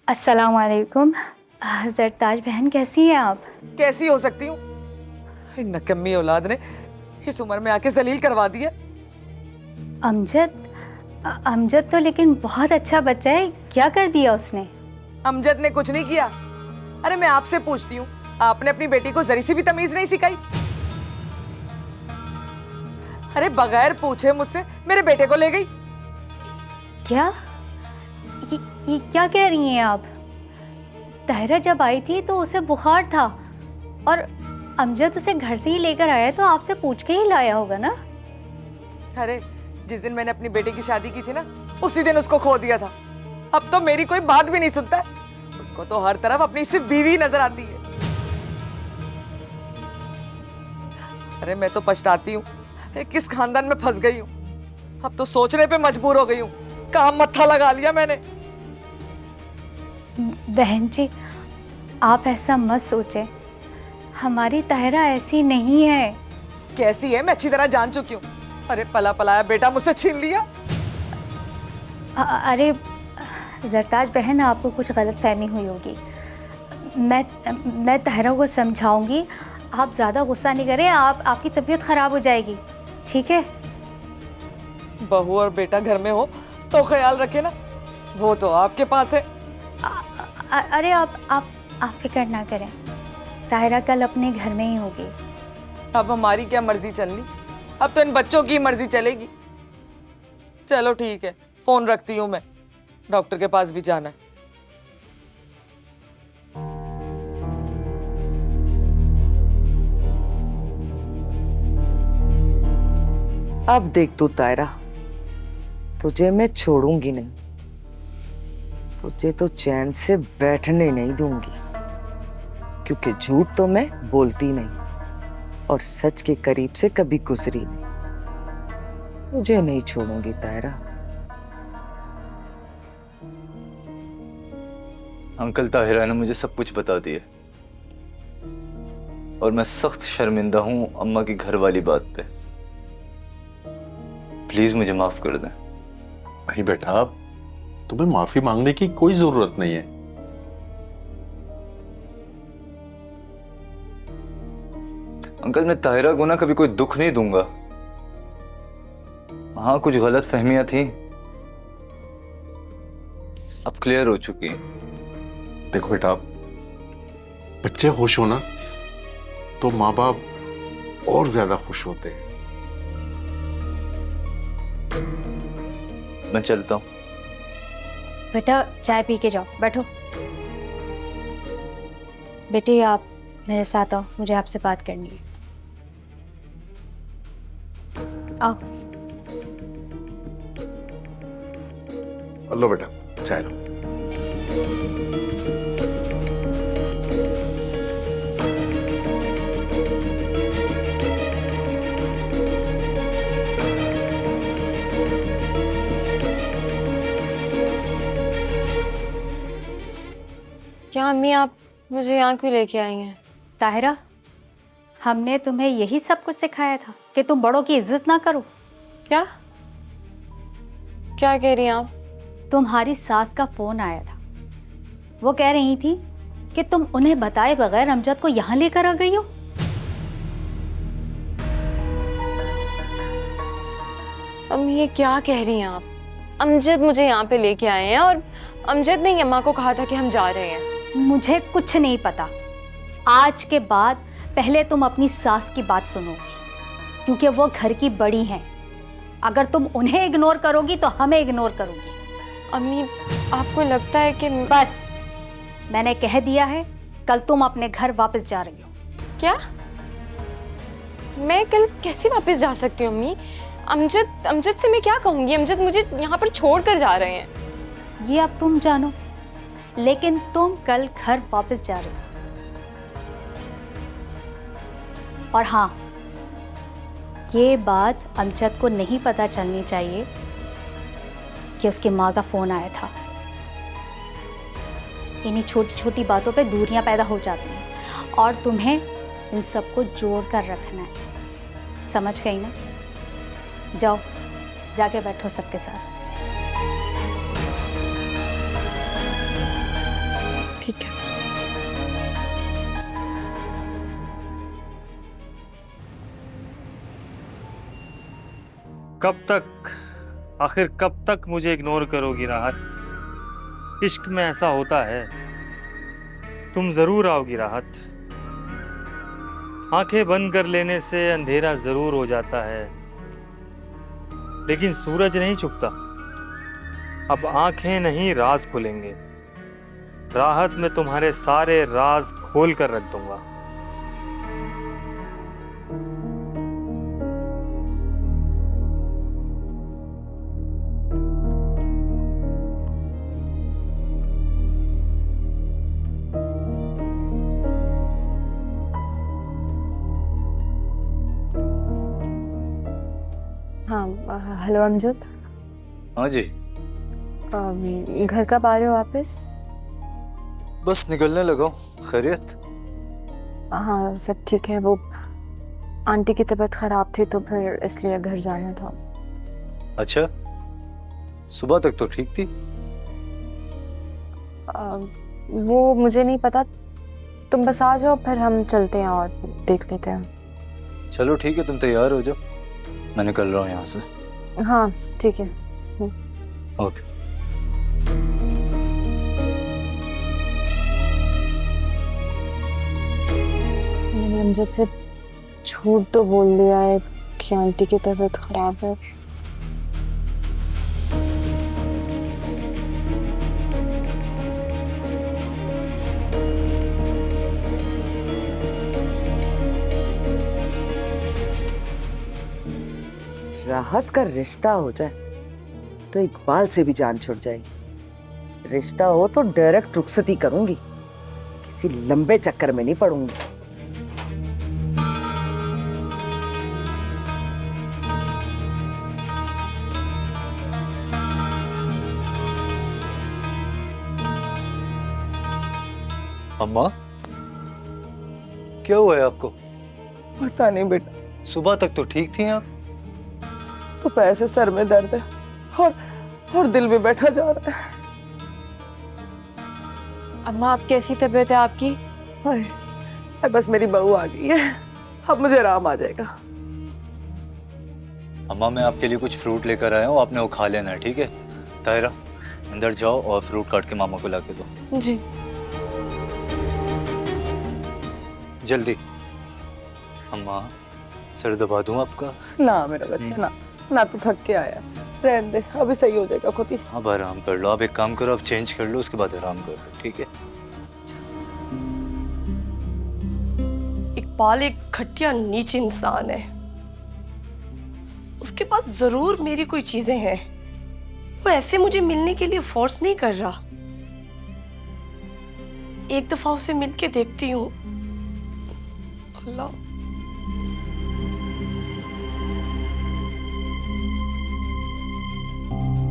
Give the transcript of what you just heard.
अस्सलाम वालेकुम। ज़रताज बहन, कैसी हैं आप? कैसी हो सकती हूँ? नकम्मी औलाद ने इस उम्र में आके जलील करवा दिया। अमजद तो लेकिन बहुत अच्छा बच्चा है, क्या कर दिया उसने? अमजद ने कुछ नहीं किया। अरे मैं आपसे पूछती हूँ, आपने अपनी बेटी को जरी सी भी तमीज नहीं सिखाई? अरे बगैर पूछे मुझसे मेरे बेटे को ले गई। क्या? ये क्या कह रही हैं आप? ताहिरा जब आई थी तो उसे बुखार था और अमजद उसे घर से ही लेकर आया, तो आपसे पूछ के ही लाया होगा ना? अरे जिस दिन मैंने अपनी बेटी की शादी की थी ना, उसी दिन उसको खो दिया था। अब तो मेरी कोई बात भी नहीं सुनता है। उसको तो हर तरफ अपनी सिर्फ बीवी नजर आती है। अरे मैं तो पछताती हूँ, किस खानदान में फंस गई हूँ। अब तो सोचने पे मजबूर हो गई हूँ, कहाँ मत्था लगा लिया मैंने। बहन जी, आप ऐसा मत सोचें, हमारी ताहिरा ऐसी नहीं है। कैसी है मैं अच्छी तरह जान चुकी हूँ। अरे पला पलाया बेटा मुझसे छीन लिया। अरे ज़रताज बहन, आपको कुछ गलत फहमी हुई होगी। मैं ताहिरा को समझाऊंगी, आप ज़्यादा गुस्सा नहीं करें, आपकी तबीयत ख़राब हो जाएगी, ठीक है? बहू और बेटा घर में हो तो ख्याल रखे ना, वो तो आपके पास है। अरे आप फिक्र ना करें, ताहिरा कल अपने घर में ही होगी। अब हमारी क्या मर्जी चलनी, अब तो इन बच्चों की मर्जी चलेगी। चलो ठीक है, फोन रखती हूँ मैं, डॉक्टर के पास भी जाना है। अब देख तू तायरा, तुझे मैं छोड़ूंगी नहीं, तुझे तो चैन से बैठने नहीं दूंगी, क्योंकि झूठ तो मैं बोलती नहीं और सच के करीब से कभी गुजरी नहीं। तुझे नहीं छोड़ूंगी तायरा। अंकल ताहिरा ने मुझे सब कुछ बता दिया और मैं सख्त शर्मिंदा हूं अम्मा की घर वाली बात पे। प्लीज मुझे माफ कर दें। नहीं बेटा, तुम्हें माफी मांगने की कोई जरूरत नहीं है। अंकल मैं ताहिरा को ना कभी कोई दुख नहीं दूंगा। हाँ कुछ गलत फहमियां थी, अब क्लियर हो चुकी हैं। देखो बेटा, बच्चे खुश हो ना तो माँ बाप और ज्यादा खुश होते हैं। मैं चलता हूँ। बेटा चाय पी के जाओ, बैठो। बेटे आप मेरे साथ आओ, मुझे आपसे बात करनी है। आओ। लो बेटा, चाय लो। क्या अम्मी, आप मुझे यहाँ क्यों लेके आई हैं? ताहिरा, हमने तुम्हें यही सब कुछ सिखाया था कि तुम बड़ों की इज्जत ना करो। क्या क्या कह रही हैं आप? तुम्हारी सास का फोन आया था, वो कह रही थी कि तुम उन्हें बताए बगैर अमजद को यहाँ लेकर आ गई हो। अम्मी ये क्या कह रही हैं आप? अमजद मुझे यहाँ पे लेके आए हैं और अमजद ने अम्मा को कहा था कि हम जा रहे हैं। मुझे कुछ नहीं पता। आज के बाद पहले तुम अपनी सास की बात सुनोगी, क्योंकि वो घर की बड़ी हैं। अगर तुम उन्हें इग्नोर करोगी तो हमें इग्नोर करोगी। अम्मी आपको लगता है कि बस, मैंने कह दिया है, कल तुम अपने घर वापस जा रही हो। क्या? मैं कल कैसे वापस जा सकती हूँ अम्मी? अमजद से मैं क्या कहूँगी? अमजद मुझे यहाँ पर छोड़ कर जा रहे हैं। ये अब तुम जानो, लेकिन तुम कल घर वापस जा रही हो। और हाँ, ये बात अमजद को नहीं पता चलनी चाहिए कि उसकी माँ का फोन आया था। इन्हीं छोटी छोटी बातों पे दूरियां पैदा हो जाती हैं और तुम्हें इन सबको जोड़ कर रखना है, समझ गई ना? जाओ, जाके बैठो सबके साथ। आखिर कब तक मुझे इग्नोर करोगी राहत? इश्क में ऐसा होता है, तुम जरूर आओगी राहत। आंखें बंद कर लेने से अंधेरा जरूर हो जाता है, लेकिन सूरज नहीं छुपता। अब आंखें नहीं राज खुलेंगे। राहत में तुम्हारे सारे राज खोल कर रख दूंगा। हाँ, हेलो अमजद। हाँ जी, घर कब आ रहे हो वापस? बस निकलने लगा हूँ। खैरियत? हाँ, सब ठीक है। वो आंटी की तबीयत खराब थी तो फिर इसलिए घर जाना था। अच्छा, सुबह तक तो ठीक थी। वो मुझे नहीं पता, तुम बस आ जाओ फिर हम चलते हैं और देख लेते हैं। चलो ठीक है, तुम तैयार हो जाओ, मैं निकल रहा हूँ यहाँ से। हाँ ठीक है। ओके। मैंने अमजद से झूठ तो बोल दिया है कि आंटी की तबीयत खराब है। राहत का रिश्ता हो जाए तो इकबाल से भी जान छुट जाएगी। रिश्ता हो तो डायरेक्ट रुखसती करूंगी, किसी लंबे चक्कर में नहीं पड़ूंगी। अम्मा, क्या हुआ है आपको? पता नहीं बेटा, सुबह तक तो ठीक थी आप। तो पैसे सर में दर्द है और दिल में बैठा जा रहा है। अम्मा, आप कैसी तबीयत है आपकी? हाय, बस मेरी बहू आ गई है, अब मुझे आराम आ जाएगा। अम्मा, मैं आपके लिए कुछ फ्रूट लेकर आया हूँ, आपने वो खा लेना है, ठीक है? ताहिरा, अंदर जाओ और फ्रूट काट के मामा को ला के दो। जी। जल्दी। अम्मा, सर दबा दूं आपका? ना मेरा बच्चा, ना तू थक के आया, रहने दे, अभी सही हो जाएगा खुद ही। अब आराम कर लो। आप एक काम करो, आप चेंज कर लो, उसके बाद आराम कर लो, ठीक है? इकबाल एक घटिया नीच इंसान है। उसके पास जरूर मेरी कोई चीजें हैं। वो ऐसे मुझे मिलने के लिए फोर्स नहीं कर रहा। एक दफा उसे मिलके देखती हूँ। अल्लाह,